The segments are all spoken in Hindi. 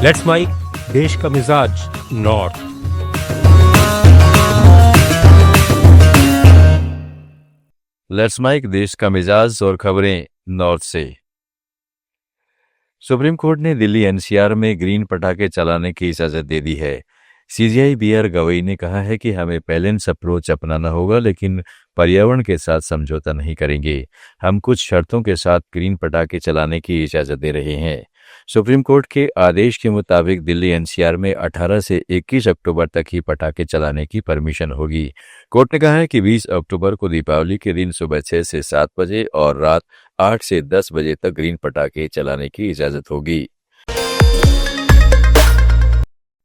लेट्स माइक देश का मिजाज नॉर्थ। लेट्स माइक देश का मिजाज और खबरें नॉर्थ से। सुप्रीम कोर्ट ने दिल्ली एनसीआर में ग्रीन पटाखे चलाने की इजाजत दे दी है। सीजीआई बीआर गवई ने कहा है कि हमें बैलेंस अप्रोच अपनाना होगा, लेकिन पर्यावरण के साथ समझौता नहीं करेंगे। हम कुछ शर्तों के साथ ग्रीन पटाखे चलाने की इजाजत दे रहे हैं। सुप्रीम कोर्ट के आदेश के मुताबिक दिल्ली एनसीआर में 18 से 21 अक्टूबर तक ही पटाखे चलाने की परमिशन होगी। कोर्ट ने कहा है कि 20 अक्टूबर को दीपावली के दिन सुबह 6 से 7 बजे और रात 8 से 10 बजे तक ग्रीन पटाखे चलाने की इजाजत होगी।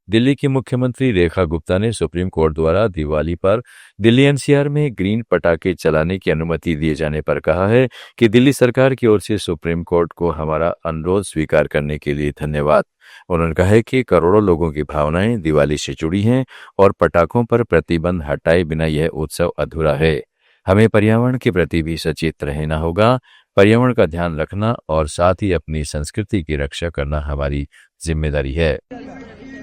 दिल्ली की मुख्यमंत्री रेखा गुप्ता ने सुप्रीम कोर्ट द्वारा दिवाली पर दिल्ली एनसीआर में ग्रीन पटाखे चलाने की अनुमति दिए जाने पर कहा है कि दिल्ली सरकार की ओर से सुप्रीम कोर्ट को हमारा अनुरोध स्वीकार करने के लिए धन्यवाद। उन्होंने कहा है कि करोड़ों लोगों की भावनाएं दिवाली से जुड़ी हैं और पटाखों पर प्रतिबंध हटाए बिना यह उत्सव अधूरा है। हमें पर्यावरण के प्रति भी सचेत रहना होगा। पर्यावरण का ध्यान रखना और साथ ही अपनी संस्कृति की रक्षा करना हमारी जिम्मेदारी है।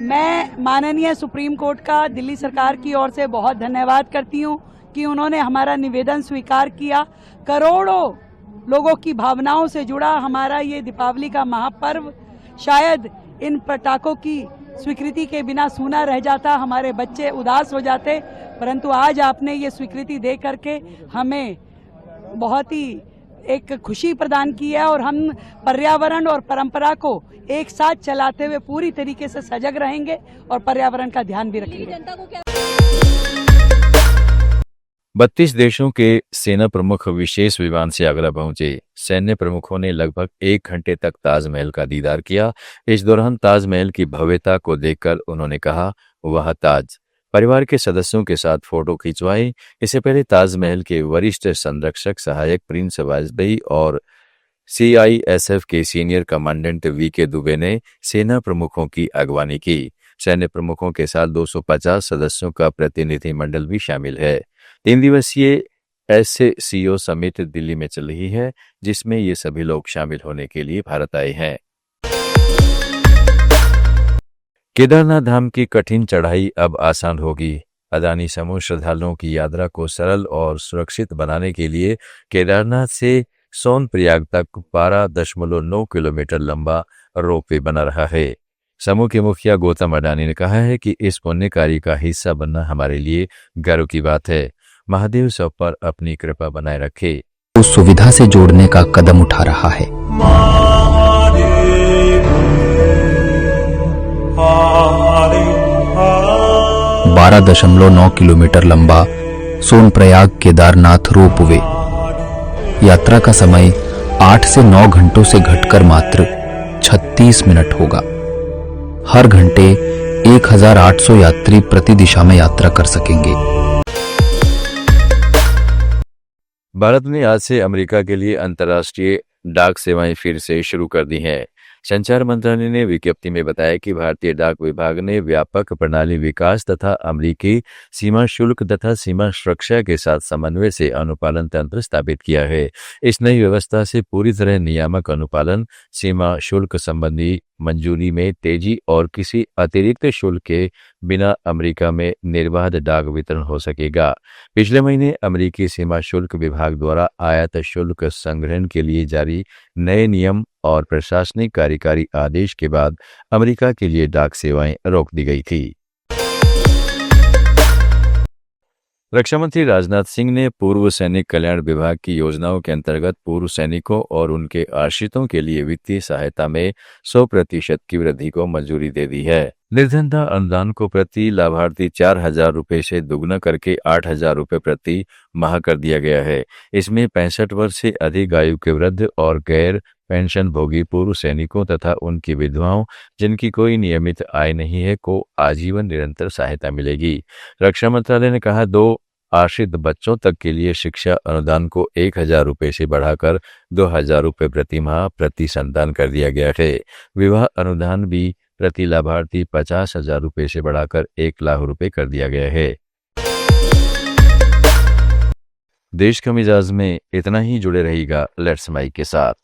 मैं माननीय सुप्रीम कोर्ट का दिल्ली सरकार की ओर से बहुत धन्यवाद करती हूं कि उन्होंने हमारा निवेदन स्वीकार किया। करोड़ों लोगों की भावनाओं से जुड़ा हमारा ये दीपावली का महापर्व शायद इन पटाखों की स्वीकृति के बिना सूना रह जाता, हमारे बच्चे उदास हो जाते, परंतु आज आपने ये स्वीकृति दे करके हमें बहुत ही एक खुशी प्रदान की है और हम पर्यावरण और परंपरा को एक साथ चलाते हुए पूरी तरीके से सजग रहेंगे और पर्यावरण का ध्यान भी रखेंगे। 32 देशों के सेना प्रमुख विशेष विमान से आगरा पहुंचे। सैन्य प्रमुखों ने लगभग 1 घंटे तक ताजमहल का दीदार किया। इस दौरान ताजमहल की भव्यता को देखकर उन्होंने कहा, वह ताज। परिवार के सदस्यों के साथ फोटो खिंचवाए। इससे पहले ताजमहल के वरिष्ठ संरक्षक सहायक प्रिंस वाजपेयी और सीआईएसएफ के सीनियर कमांडेंट वीके दुबे ने सेना प्रमुखों की अगवानी की। सैन्य प्रमुखों के साथ 250 सदस्यों का प्रतिनिधिमंडल भी शामिल है। 3 दिवसीय एससीओ समिट दिल्ली में चल रही है, जिसमें ये सभी लोग शामिल होने के लिए भारत आए हैं। केदारनाथ धाम की कठिन चढ़ाई अब आसान होगी। अदानी समूह श्रद्धालुओं की यात्रा को सरल और सुरक्षित बनाने के लिए केदारनाथ से सोनप्रयाग तक 12.9 किलोमीटर लंबा रोपवे बना रहा है। समूह के मुखिया गौतम अडानी ने कहा है कि इस पुण्य कार्य का हिस्सा बनना हमारे लिए गर्व की बात है। महादेव सब पर अपनी कृपा बनाए रखे। उस सुविधा से जोड़ने का कदम उठा रहा है। 12.9 किलोमीटर लंबा सोनप्रयाग केदारनाथ रोपवे यात्रा का समय 8 से 9 घंटों से घटकर मात्र 36 मिनट होगा। हर घंटे 1800 यात्री प्रति दिशा में यात्रा कर सकेंगे। भारत ने आज से अमेरिका के लिए अंतर्राष्ट्रीय डाक सेवाएं फिर से शुरू कर दी हैं। संचार मंत्रालय ने विज्ञप्ति में बताया कि भारतीय डाक विभाग ने व्यापक प्रणाली विकास तथा अमेरिकी सीमा शुल्क तथा सीमा सुरक्षा के साथ समन्वय से अनुपालन तंत्र स्थापित किया है। इस नई व्यवस्था से पूरी तरह नियामक अनुपालन, सीमा शुल्क संबंधी मंजूरी में तेजी और किसी अतिरिक्त शुल्क के बिना अमेरिका में निर्बाध डाक वितरण हो सकेगा। पिछले महीने अमेरिकी सीमा शुल्क विभाग द्वारा आयात शुल्क संग्रहण के लिए जारी नए नियम और प्रशासनिक कार्यकारी आदेश के बाद अमेरिका के लिए डाक सेवाएं रोक दी गई थी। रक्षा मंत्री राजनाथ सिंह ने पूर्व सैनिक कल्याण विभाग की योजनाओं के अंतर्गत पूर्व सैनिकों और उनके आश्रितों के लिए वित्तीय सहायता में 100% की वृद्धि को मंजूरी दे दी है। निर्धनता अनुदान को प्रति लाभार्थी 4,000 रुपये से दुगना करके 8,000 रुपये प्रति माह कर दिया गया है। इसमें 65 वर्ष से अधिक आयु के वृद्ध और गैर पेंशन भोगी पूर्व सैनिकों तथा उनकी विधवाओं जिनकी कोई नियमित आय नहीं है को आजीवन निरंतर सहायता मिलेगी। रक्षा मंत्रालय ने कहा 2 आश्रित बच्चों तक के लिए शिक्षा अनुदान को 1,000 रुपये से बढ़ाकर 2,000 रुपये प्रति माह प्रति संतान कर दिया गया है। विवाह अनुदान भी प्रति लाभार्थी 50,000 रुपये से बढ़ाकर 1 लाख रुपये कर दिया गया है। देश का मिजाज में इतना ही। जुड़े रहिएगा लेट्स माइक के साथ।